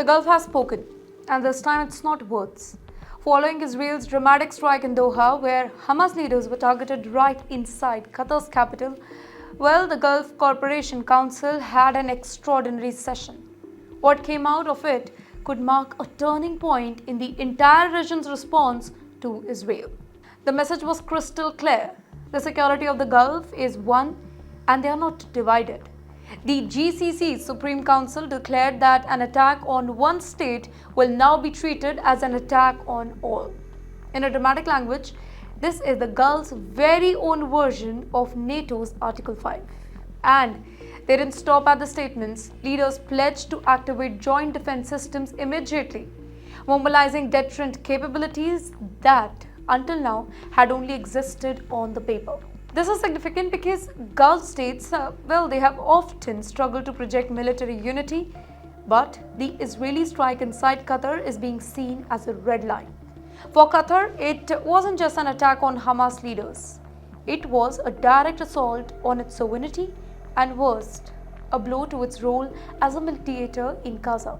The Gulf has spoken, and this time it's not words. Following Israel's dramatic strike in Doha, where Hamas leaders were targeted right inside Qatar's capital, the Gulf Cooperation Council had an extraordinary session. What came out of it could mark a turning point in the entire region's response to Israel. The message was crystal clear. The security of the Gulf is one, and they are not divided. The GCC's Supreme Council declared that an attack on one state will now be treated as an attack on all. In a dramatic language, this is the Gulf's very own version of NATO's Article 5. And they didn't stop at the statements. Leaders pledged to activate joint defense systems immediately, mobilizing deterrent capabilities that, until now, had only existed on the paper. This is significant because Gulf states, they have often struggled to project military unity, but the Israeli strike inside Qatar is being seen as a red line. For Qatar, it wasn't just an attack on Hamas leaders. It was a direct assault on its sovereignty and worst, a blow to its role as a mediator in Gaza.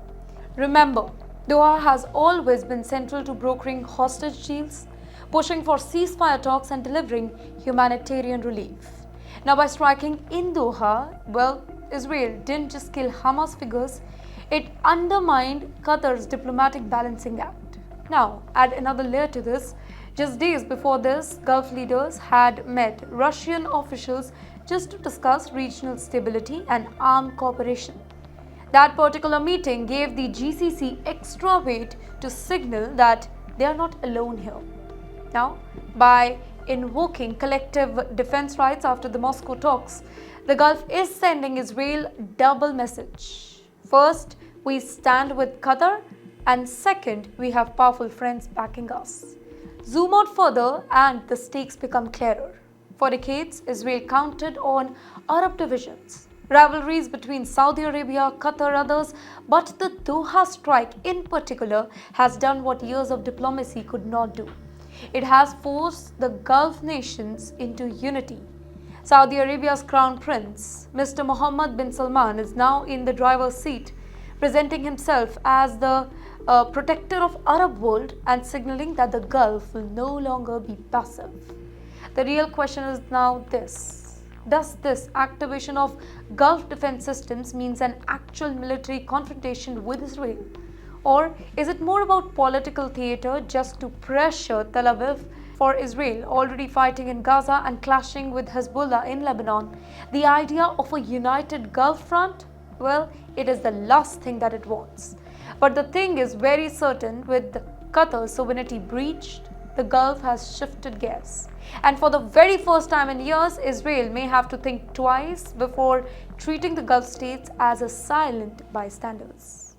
Remember, Doha has always been central to brokering hostage deals, pushing for ceasefire talks and delivering humanitarian relief. Now, by striking in Doha, Israel didn't just kill Hamas figures, it undermined Qatar's diplomatic balancing act. Now, add another layer to this. Just days before this, Gulf leaders had met Russian officials just to discuss regional stability and armed cooperation. That particular meeting gave the GCC extra weight to signal that they are not alone here. Now, by invoking collective defense rights after the Moscow talks, the Gulf is sending Israel double message. First, we stand with Qatar, and second, we have powerful friends backing us. Zoom out further and the stakes become clearer. For decades, Israel counted on Arab divisions, rivalries between Saudi Arabia, Qatar, others, but the Doha strike in particular has done what years of diplomacy could not do. It has forced the Gulf nations into unity. Saudi Arabia's crown prince, Mr. Mohammed bin Salman, is now in the driver's seat, presenting himself as the protector of Arab world and signaling that the Gulf will no longer be passive. The real question is now this: does this activation of Gulf defense systems means an actual military confrontation with Israel? Or is it more about political theater just to pressure Tel Aviv? For Israel, already fighting in Gaza and clashing with Hezbollah in Lebanon, the idea of a united Gulf front, it is the last thing that it wants. But the thing is very certain: with Qatar's sovereignty breached, the Gulf has shifted gears. And for the very first time in years, Israel may have to think twice before treating the Gulf states as a silent bystanders.